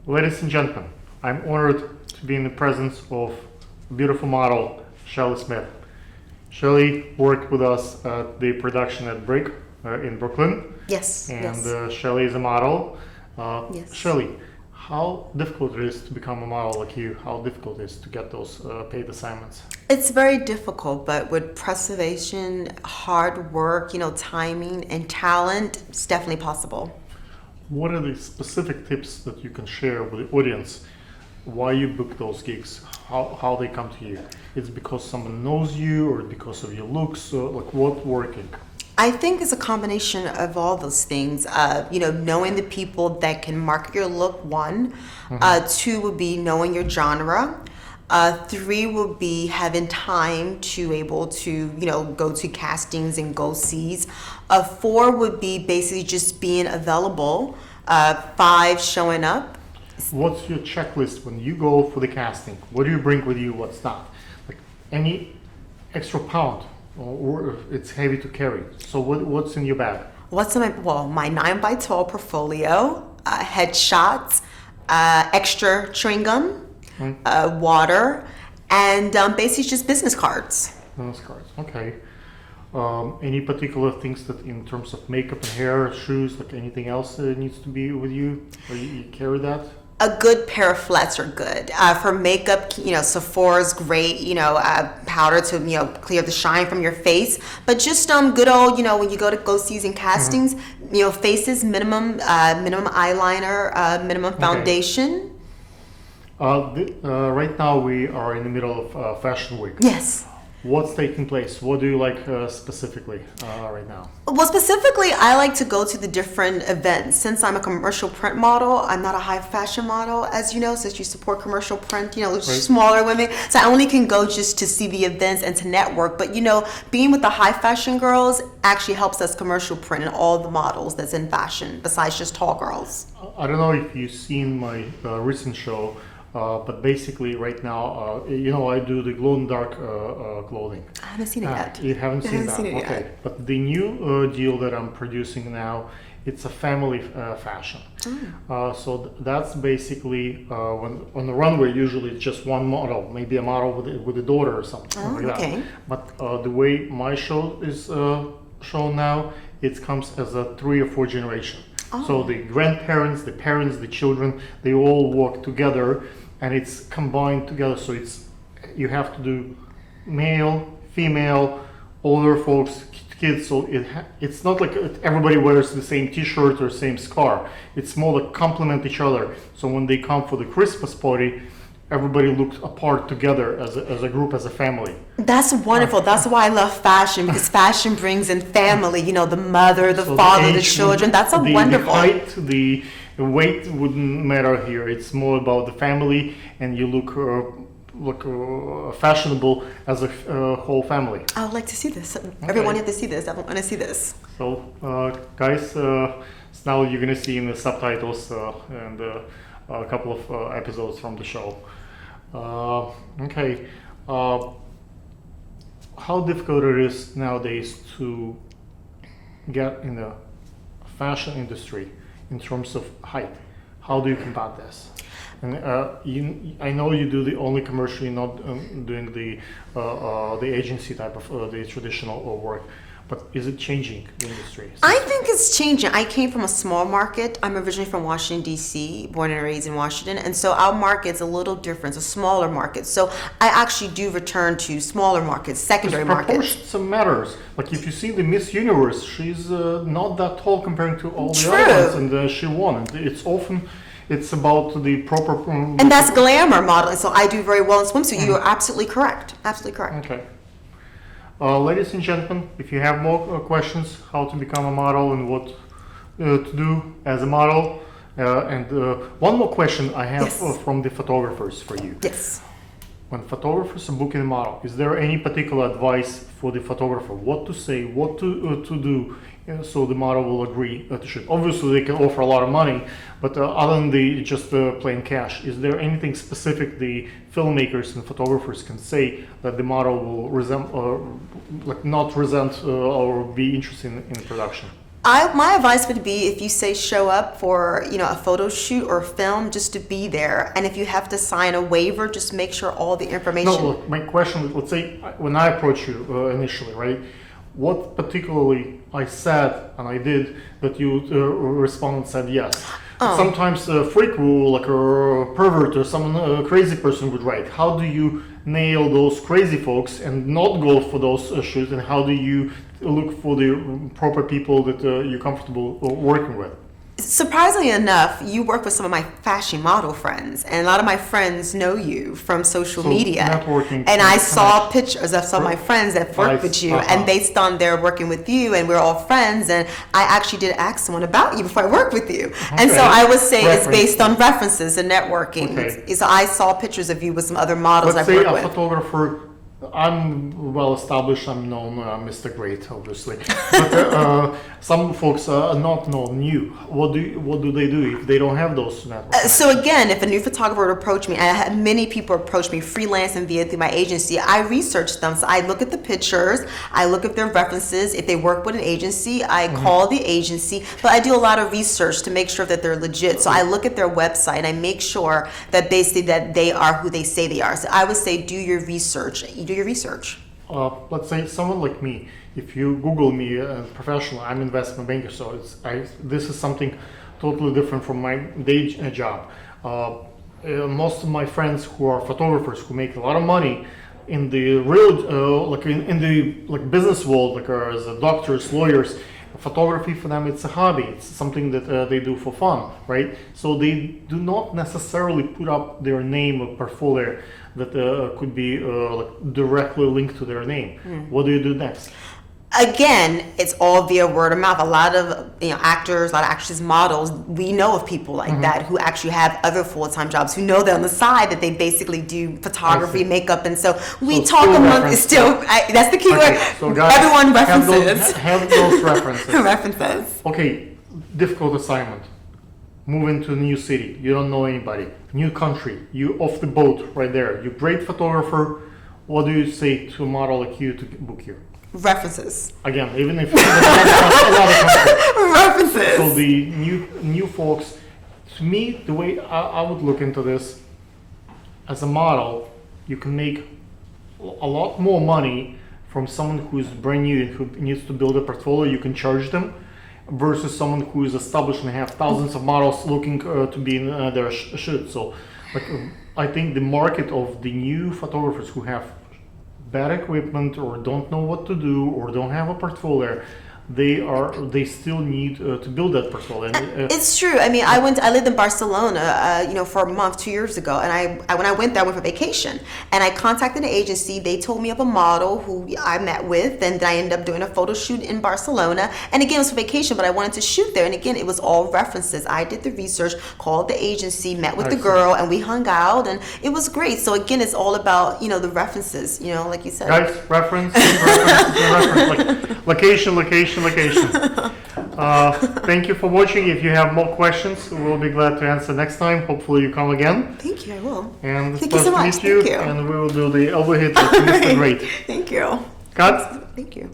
Ladies and gentlemen, I'm honored to be in the presence of a beautiful model, Shelly Smith. Shelly worked with us at the production at Brick in Brooklyn. Yes. And Shelly is a model. Yes. Shelly, how difficult it is to become a model like you? How difficult it is to get those paid assignments? It's very difficult, but with preservation, hard work, timing and talent, it's definitely possible. What are the specific tips that you can share with the audience? Why you book those gigs? How they come to you? It's because someone knows you, or because of your looks? Like what's working? I think it's a combination of all those things. Knowing the people that can market your look, one. Two would be knowing your genre. Three would be having time to able to, go to castings and go sees. Four would be basically just being available. Five, showing up. What's your checklist when you go for the casting? What do you bring with you? What's not? Like any extra pound, or it's heavy to carry. So what's in your bag? What's in my 9x12 portfolio, headshots, extra chewing gum, water, and basically just business cards. Business cards, okay. Any particular things that in terms of makeup and hair, shoes, like anything else needs to be with you? Or you carry that? A good pair of flats are good. For makeup, Sephora's great, powder to, clear the shine from your face. But just good old, when you go see and castings, faces, minimum eyeliner, minimum foundation. Right now we are in the middle of Fashion Week. Yes. What's taking place? What do you like specifically right now? Well, specifically, I like to go to the different events. Since I'm a commercial print model, I'm not a high fashion model, as you know, since you support commercial print, Right. smaller women. So I only can go just to see the events and to network. But, being with the high fashion girls actually helps us commercial print and all the models that's in fashion, besides just tall girls. I don't know if you've seen my recent show, but basically right now, I do the glow-in-the-dark clothing. I haven't seen it yet. You haven't seen that? Seen it Okay. yet. But the new deal that I'm producing now, it's a family fashion. So that's basically when on the runway, usually it's just one model, maybe a model with a daughter or something like okay. that. But the way my show is shown now, it comes as a 3 or 4 generation. So the grandparents, the parents, the children, they all work together, and it's combined together. So you have to do male, female, older folks, kids. So it's not like everybody wears the same T-shirt or same scarf. It's more like complement each other. So when they come for the Christmas party, everybody looks apart together as a group, as a family. That's wonderful. That's why I love fashion, because fashion brings in family, the mother, the father, the children. That's a wonderful. The height, the weight wouldn't matter here. It's more about the family, and you look fashionable as a whole family. I would like to see this. Everyone have to see this. I want to see this. So, guys, now you're gonna see in the subtitles and a couple of episodes from the show. Okay. How difficult it is nowadays to get in the fashion industry in terms of height? How do you combat this? And I know you do the only commercial, you're not doing the agency type of the traditional work. But is it changing the industry? I think it's changing. I came from a small market. I'm originally from Washington, D.C., born and raised in Washington. And so our market's a little different. It's a smaller market. So I actually do return to smaller markets, secondary markets. Proportions matters. Like if you see the Miss Universe, she's not that tall compared to all the True. other ones, and she won. And it's about the proper... and that's glamour modeling. So I do very well in swimsuit. You are absolutely correct. Absolutely correct. Okay. Ladies and gentlemen, if you have more questions, how to become a model and what to do as a model, and one more question I have Yes. from the photographers for you. Yes. When photographers are booking a model, is there any particular advice for the photographer? What to say, what to do, so the model will agree to shoot? Obviously, they can offer a lot of money, but other than just plain cash, is there anything specific the filmmakers and photographers can say that the model will not resent or be interested in production? My advice would be if you say show up for, a photo shoot or film, just to be there. And if you have to sign a waiver, just make sure all the information. No, look, my question, let's say when I approached you initially, right? What particularly I said and I did that you responded and said yes? Sometimes a freak who, like a pervert or some crazy person would write. How do you nail those crazy folks and not go for those shoots? And how do you look for the proper people that you're comfortable working with? Surprisingly enough, you work with some of my fashion model friends, and a lot of my friends know you from social media. Networking. And I saw pictures of some of my friends that worked with you, and based on their working with you, and we're all friends, and I actually did ask someone about you before I worked with you. Okay. And so I would say it's based on references and networking. Okay. So I saw pictures of you with some other models I've worked with. Let's say a photographer. I'm well established. I'm known, Mr. Great, obviously. But some folks are not known you. What do they do if they don't have those networks? So again, if a new photographer would approach me, I had many people approach me freelance and via through my agency. I research them. So I look at the pictures. I look at their references. If they work with an agency, I call the agency. But I do a lot of research to make sure that they're legit. So I look at their website and I make sure that they say that they are who they say they are. So I would say do your research. Do your research. Let's say someone like me, if you Google me professional, I'm investment banker, so this is something totally different from my day job. Most of my friends who are photographers who make a lot of money in the real, in the business world, as doctors, lawyers, photography for them it's a hobby. It's something that they do for fun, right? So they do not necessarily put up their name or portfolio that could be directly linked to their name. What do you do next? Again, it's all via word of mouth. A lot of actors, a lot of actresses, models, we know of people like that who actually have other full-time jobs, who know that on the side that they basically do photography, makeup, and so we talk among. That's the key word. So guys, everyone references. Have those references. References. Okay, difficult assignment. Move into a new city. You don't know anybody. New country. You off the boat right there. You're a great photographer. What do you say to a model like you to book you? References. Again, even if it's another country. References. So the new folks, to me, the way I would look into this, as a model, you can make a lot more money from someone who's brand new and who needs to build a portfolio. You can charge them versus someone who is established and have thousands of models looking to be in their shoot. So, I think the market of the new photographers who have bad equipment or don't know what to do or don't have a portfolio, they still need to build that portfolio. It's true. I mean, I lived in Barcelona, for a month 2 years ago, and when I went there, I went for vacation, and I contacted an agency. They told me of a model who I met with, and I ended up doing a photo shoot in Barcelona. And again, it was for vacation, but I wanted to shoot there. And again, it was all references. I did the research, called the agency, met with the girl, and we hung out, and it was great. So again, it's all about the references. Like you said. Guys, reference. Location. Thank you for watching. If you have more questions, we'll be glad to answer next time. Hopefully you come again. Thank you, I will. And thank you so much. To meet you. And we will do the overhead with Mr. Great. Thank you. Cut. Thank you.